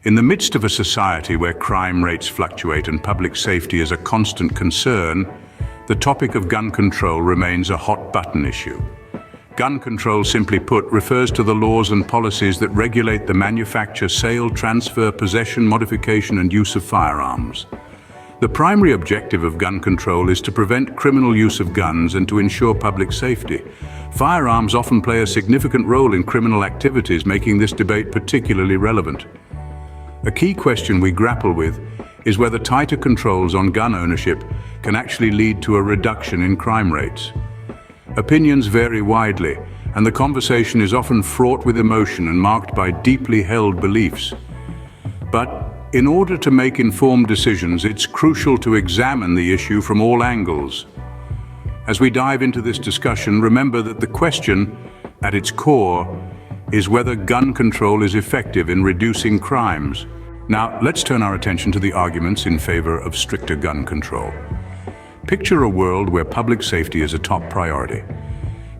In the midst of a society where crime rates fluctuate and public safety is a constant concern, the topic of gun control remains a hot-button issue. Gun control, simply put, refers to the laws and policies that regulate the manufacture, sale, transfer, possession, modification, and use of firearms. The primary objective of gun control is to prevent criminal use of guns and to ensure public safety. Firearms often play a significant role in criminal activities, making this debate particularly relevant. A key question we grapple with is whether tighter controls on gun ownership can actually lead to a reduction in crime rates. Opinions vary widely, and the conversation is often fraught with emotion and marked by deeply held beliefs. But in order to make informed decisions, it's crucial to examine the issue from all angles. As we dive into this discussion, remember that the question, at its core, is whether gun control is effective in reducing crimes. Now, let's turn our attention to the arguments in favor of stricter gun control. Picture a world where public safety is a top priority.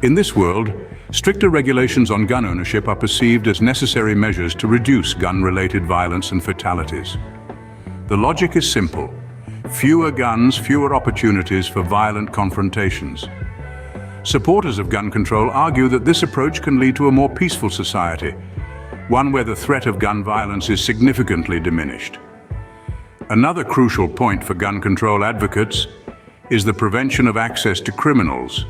In this world, stricter regulations on gun ownership are perceived as necessary measures to reduce gun-related violence and fatalities. The logic is simple: fewer guns, fewer opportunities for violent confrontations. Supporters of gun control argue that this approach can lead to a more peaceful society, one where the threat of gun violence is significantly diminished. Another crucial point for gun control advocates is the prevention of access to criminals.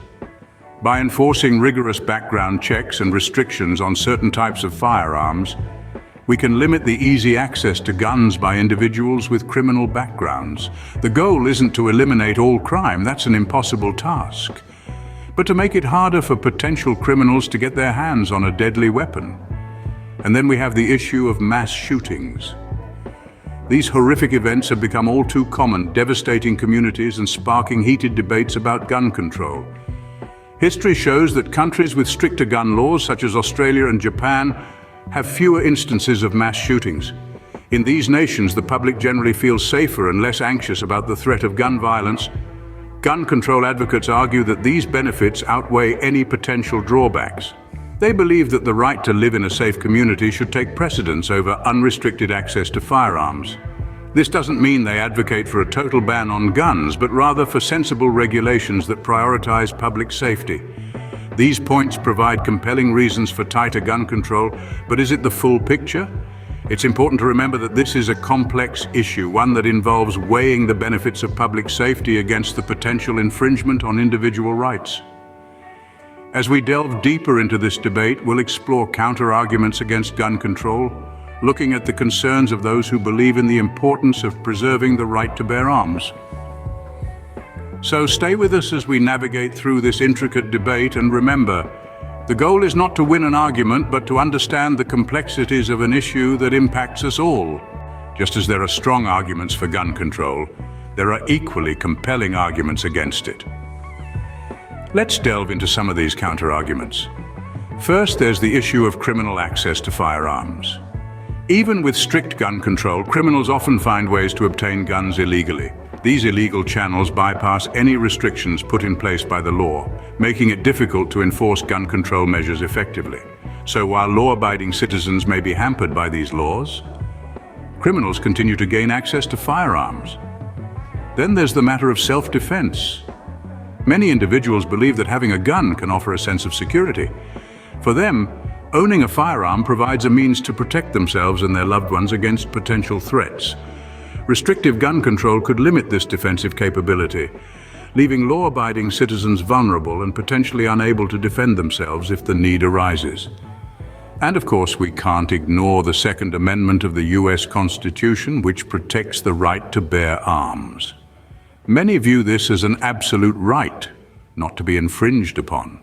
By enforcing rigorous background checks and restrictions on certain types of firearms, we can limit the easy access to guns by individuals with criminal backgrounds. The goal isn't to eliminate all crime, that's an impossible task, but to make it harder for potential criminals to get their hands on a deadly weapon. And then we have the issue of mass shootings. These horrific events have become all too common, devastating communities and sparking heated debates about gun control. History shows that countries with stricter gun laws, such as Australia and Japan, have fewer instances of mass shootings. In these nations, the public generally feels safer and less anxious about the threat of gun violence. Gun control advocates argue that these benefits outweigh any potential drawbacks. They believe that the right to live in a safe community should take precedence over unrestricted access to firearms. This doesn't mean they advocate for a total ban on guns, but rather for sensible regulations that prioritize public safety. These points provide compelling reasons for tighter gun control, but is it the full picture? It's important to remember that this is a complex issue, one that involves weighing the benefits of public safety against the potential infringement on individual rights. As we delve deeper into this debate, we'll explore counter-arguments against gun control, looking at the concerns of those who believe in the importance of preserving the right to bear arms. So stay with us as we navigate through this intricate debate, and remember, the goal is not to win an argument, but to understand the complexities of an issue that impacts us all. Just as there are strong arguments for gun control, there are equally compelling arguments against it. Let's delve into some of these counter-arguments. First, there's the issue of criminal access to firearms. Even with strict gun control, criminals often find ways to obtain guns illegally. These illegal channels bypass any restrictions put in place by the law, making it difficult to enforce gun control measures effectively. So while law-abiding citizens may be hampered by these laws, criminals continue to gain access to firearms. Then there's the matter of self-defense. Many individuals believe that having a gun can offer a sense of security. For them, owning a firearm provides a means to protect themselves and their loved ones against potential threats. Restrictive gun control could limit this defensive capability, leaving law-abiding citizens vulnerable and potentially unable to defend themselves if the need arises. And of course, we can't ignore the Second Amendment of the US Constitution, which protects the right to bear arms. Many view this as an absolute right, not to be infringed upon.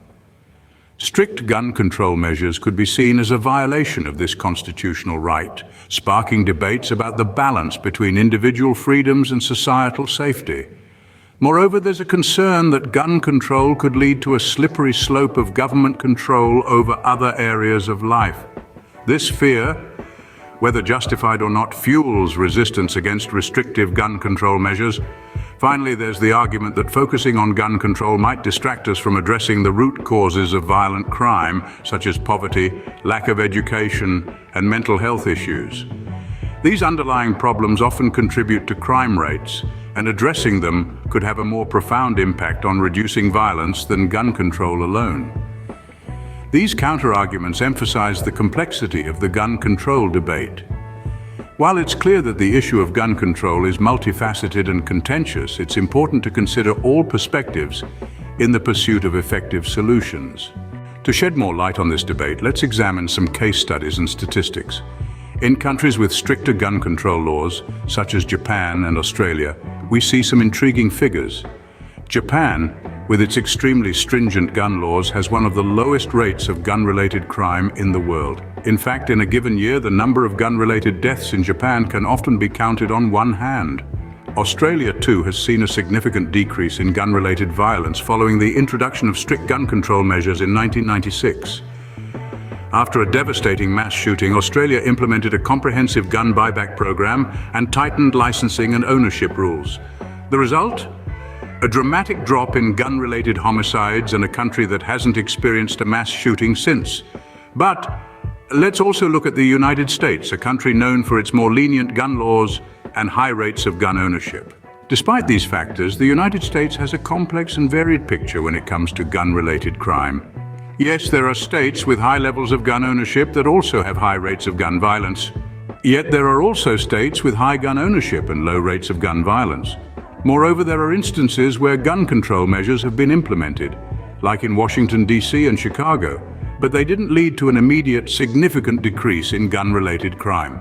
Strict gun control measures could be seen as a violation of this constitutional right, sparking debates about the balance between individual freedoms and societal safety. Moreover, there's a concern that gun control could lead to a slippery slope of government control over other areas of life. This fear, whether justified or not, fuels resistance against restrictive gun control measures. Finally, there's the argument that focusing on gun control might distract us from addressing the root causes of violent crime, such as poverty, lack of education, and mental health issues. These underlying problems often contribute to crime rates, and addressing them could have a more profound impact on reducing violence than gun control alone. These counterarguments emphasize the complexity of the gun control debate. While it's clear that the issue of gun control is multifaceted and contentious, it's important to consider all perspectives in the pursuit of effective solutions. To shed more light on this debate, let's examine some case studies and statistics. In countries with stricter gun control laws, such as Japan and Australia, we see some intriguing figures. Japan, with its extremely stringent gun laws, has one of the lowest rates of gun-related crime in the world. In fact, in a given year, the number of gun-related deaths in Japan can often be counted on one hand. Australia, too, has seen a significant decrease in gun-related violence following the introduction of strict gun control measures in 1996. After a devastating mass shooting, Australia implemented a comprehensive gun buyback program and tightened licensing and ownership rules. The result? A dramatic drop in gun-related homicides in a country that hasn't experienced a mass shooting since. But let's also look at the United States, a country known for its more lenient gun laws and high rates of gun ownership. Despite these factors, the United States has a complex and varied picture when it comes to gun-related crime. Yes, there are states with high levels of gun ownership that also have high rates of gun violence. Yet there are also states with high gun ownership and low rates of gun violence. Moreover, there are instances where gun control measures have been implemented, like in Washington, D.C. and Chicago, but they didn't lead to an immediate, significant decrease in gun-related crime.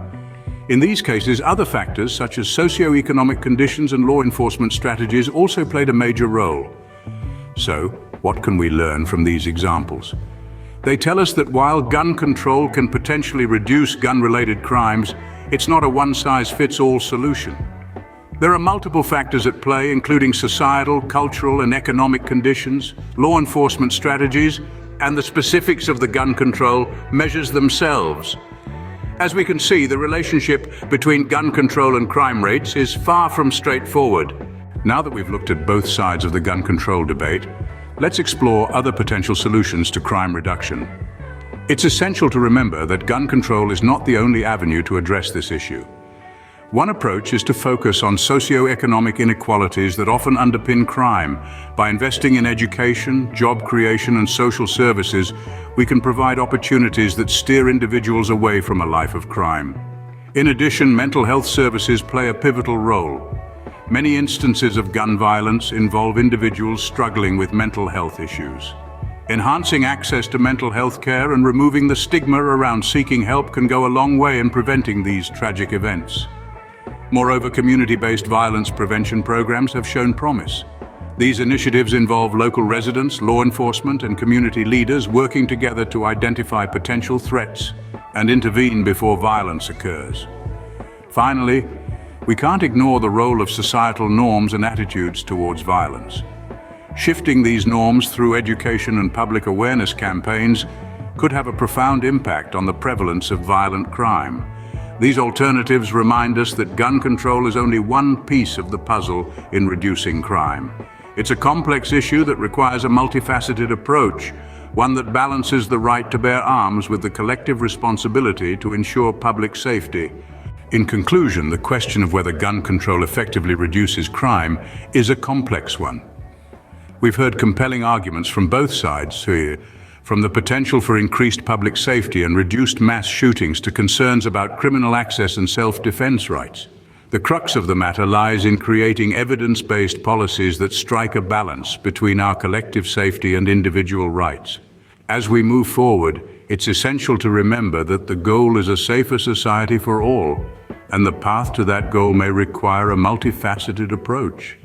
In these cases, other factors such as socio-economic conditions and law enforcement strategies also played a major role. So, what can we learn from these examples? They tell us that while gun control can potentially reduce gun-related crimes, it's not a one-size-fits-all solution. There are multiple factors at play, including societal, cultural, and economic conditions, law enforcement strategies, and the specifics of the gun control measures themselves. As we can see, the relationship between gun control and crime rates is far from straightforward. Now that we've looked at both sides of the gun control debate, let's explore other potential solutions to crime reduction. It's essential to remember that gun control is not the only avenue to address this issue. One approach is to focus on socio-economic inequalities that often underpin crime. By investing in education, job creation, and social services, we can provide opportunities that steer individuals away from a life of crime. In addition, mental health services play a pivotal role. Many instances of gun violence involve individuals struggling with mental health issues. Enhancing access to mental health care and removing the stigma around seeking help can go a long way in preventing these tragic events. Moreover, community-based violence prevention programs have shown promise. These initiatives involve local residents, law enforcement, and community leaders working together to identify potential threats and intervene before violence occurs. Finally, we can't ignore the role of societal norms and attitudes towards violence. Shifting these norms through education and public awareness campaigns could have a profound impact on the prevalence of violent crime. These alternatives remind us that gun control is only one piece of the puzzle in reducing crime. It's a complex issue that requires a multifaceted approach, one that balances the right to bear arms with the collective responsibility to ensure public safety. In conclusion, the question of whether gun control effectively reduces crime is a complex one. We've heard compelling arguments from both sides here, from the potential for increased public safety and reduced mass shootings to concerns about criminal access and self-defense rights. The crux of the matter lies in creating evidence-based policies that strike a balance between our collective safety and individual rights. As we move forward, it's essential to remember that the goal is a safer society for all, and the path to that goal may require a multifaceted approach.